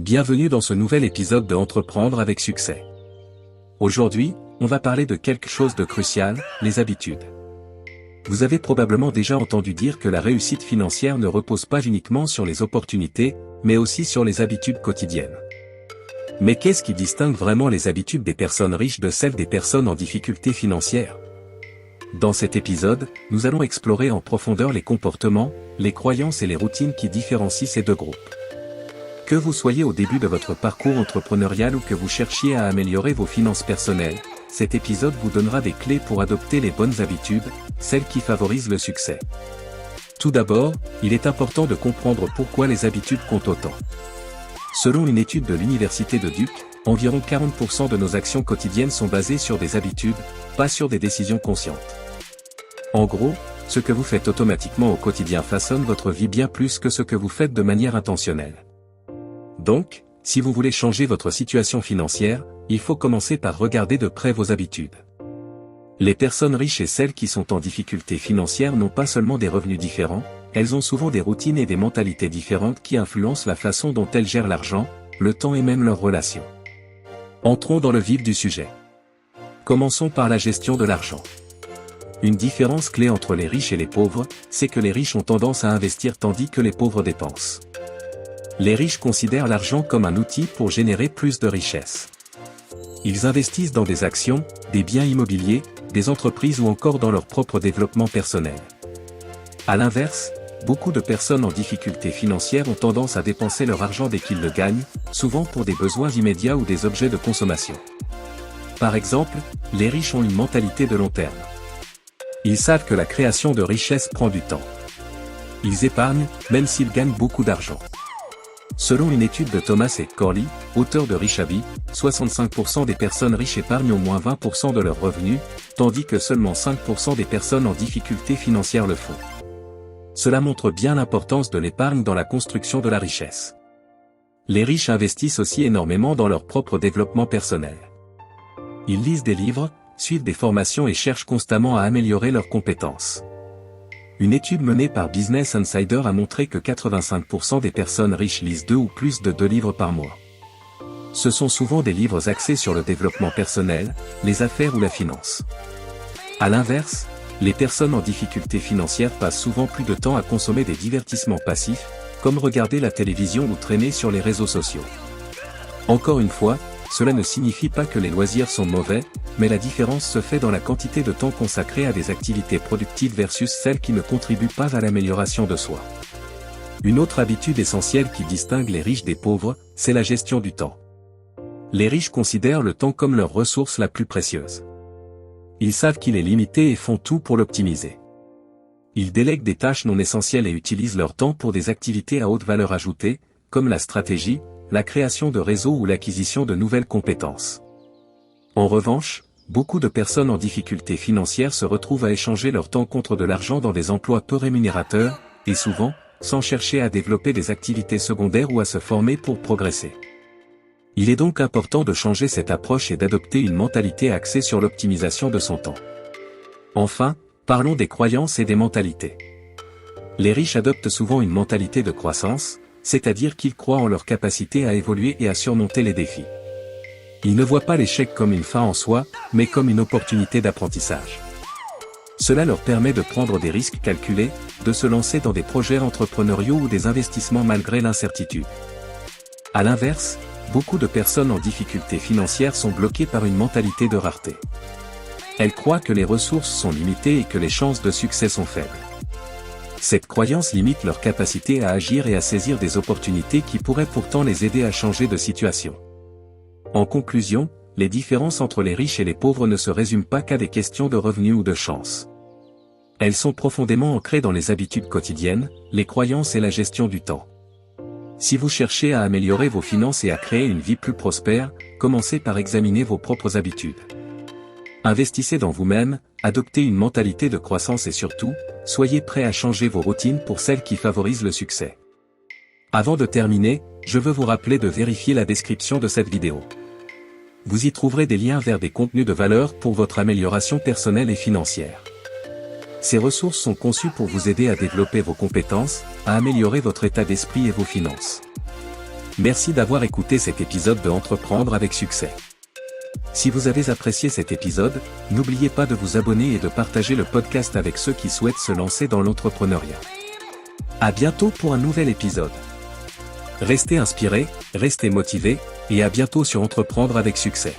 Bienvenue dans ce nouvel épisode de Entreprendre avec succès. Aujourd'hui, on va parler de quelque chose de crucial, les habitudes. Vous avez probablement déjà entendu dire que la réussite financière ne repose pas uniquement sur les opportunités, mais aussi sur les habitudes quotidiennes. Mais qu'est-ce qui distingue vraiment les habitudes des personnes riches de celles des personnes en difficulté financière? Dans cet épisode, nous allons explorer en profondeur les comportements, les croyances et les routines qui différencient ces deux groupes. Que vous soyez au début de votre parcours entrepreneurial ou que vous cherchiez à améliorer vos finances personnelles, cet épisode vous donnera des clés pour adopter les bonnes habitudes, celles qui favorisent le succès. Tout d'abord, il est important de comprendre pourquoi les habitudes comptent autant. Selon une étude de l'Université de Duke, environ 40% de nos actions quotidiennes sont basées sur des habitudes, pas sur des décisions conscientes. En gros, ce que vous faites automatiquement au quotidien façonne votre vie bien plus que ce que vous faites de manière intentionnelle. Donc, si vous voulez changer votre situation financière, il faut commencer par regarder de près vos habitudes. Les personnes riches et celles qui sont en difficulté financière n'ont pas seulement des revenus différents, elles ont souvent des routines et des mentalités différentes qui influencent la façon dont elles gèrent l'argent, le temps et même leurs relations. Entrons dans le vif du sujet. Commençons par la gestion de l'argent. Une différence clé entre les riches et les pauvres, c'est que les riches ont tendance à investir tandis que les pauvres dépensent. Les riches considèrent l'argent comme un outil pour générer plus de richesses. Ils investissent dans des actions, des biens immobiliers, des entreprises ou encore dans leur propre développement personnel. À l'inverse, beaucoup de personnes en difficulté financière ont tendance à dépenser leur argent dès qu'ils le gagnent, souvent pour des besoins immédiats ou des objets de consommation. Par exemple, les riches ont une mentalité de long terme. Ils savent que la création de richesses prend du temps. Ils épargnent, même s'ils gagnent beaucoup d'argent. Selon une étude de Thomas et Corley, auteurs de Rich Habits, 65% des personnes riches épargnent au moins 20% de leurs revenus, tandis que seulement 5% des personnes en difficulté financière le font. Cela montre bien l'importance de l'épargne dans la construction de la richesse. Les riches investissent aussi énormément dans leur propre développement personnel. Ils lisent des livres, suivent des formations et cherchent constamment à améliorer leurs compétences. Une étude menée par Business Insider a montré que 85% des personnes riches lisent 2 ou plus de 2 livres par mois. Ce sont souvent des livres axés sur le développement personnel, les affaires ou la finance. À l'inverse, les personnes en difficulté financière passent souvent plus de temps à consommer des divertissements passifs, comme regarder la télévision ou traîner sur les réseaux sociaux. Encore une fois, cela ne signifie pas que les loisirs sont mauvais, mais la différence se fait dans la quantité de temps consacré à des activités productives versus celles qui ne contribuent pas à l'amélioration de soi. Une autre habitude essentielle qui distingue les riches des pauvres, c'est la gestion du temps. Les riches considèrent le temps comme leur ressource la plus précieuse. Ils savent qu'il est limité et font tout pour l'optimiser. Ils délèguent des tâches non essentielles et utilisent leur temps pour des activités à haute valeur ajoutée, comme la stratégie, la création de réseaux ou l'acquisition de nouvelles compétences. En revanche, beaucoup de personnes en difficulté financière se retrouvent à échanger leur temps contre de l'argent dans des emplois peu rémunérateurs, et souvent, sans chercher à développer des activités secondaires ou à se former pour progresser. Il est donc important de changer cette approche et d'adopter une mentalité axée sur l'optimisation de son temps. Enfin, parlons des croyances et des mentalités. Les riches adoptent souvent une mentalité de croissance, c'est-à-dire qu'ils croient en leur capacité à évoluer et à surmonter les défis. Ils ne voient pas l'échec comme une fin en soi, mais comme une opportunité d'apprentissage. Cela leur permet de prendre des risques calculés, de se lancer dans des projets entrepreneuriaux ou des investissements malgré l'incertitude. À l'inverse, beaucoup de personnes en difficulté financière sont bloquées par une mentalité de rareté. Elles croient que les ressources sont limitées et que les chances de succès sont faibles. Cette croyance limite leur capacité à agir et à saisir des opportunités qui pourraient pourtant les aider à changer de situation. En conclusion, les différences entre les riches et les pauvres ne se résument pas qu'à des questions de revenus ou de chance. Elles sont profondément ancrées dans les habitudes quotidiennes, les croyances et la gestion du temps. Si vous cherchez à améliorer vos finances et à créer une vie plus prospère, commencez par examiner vos propres habitudes. Investissez dans vous-même, adoptez une mentalité de croissance et surtout, soyez prêt à changer vos routines pour celles qui favorisent le succès. Avant de terminer, je veux vous rappeler de vérifier la description de cette vidéo. Vous y trouverez des liens vers des contenus de valeur pour votre amélioration personnelle et financière. Ces ressources sont conçues pour vous aider à développer vos compétences, à améliorer votre état d'esprit et vos finances. Merci d'avoir écouté cet épisode de Entreprendre avec succès. Si vous avez apprécié cet épisode, n'oubliez pas de vous abonner et de partager le podcast avec ceux qui souhaitent se lancer dans l'entrepreneuriat. À bientôt pour un nouvel épisode. Restez inspirés, restez motivés, et à bientôt sur Entreprendre avec succès.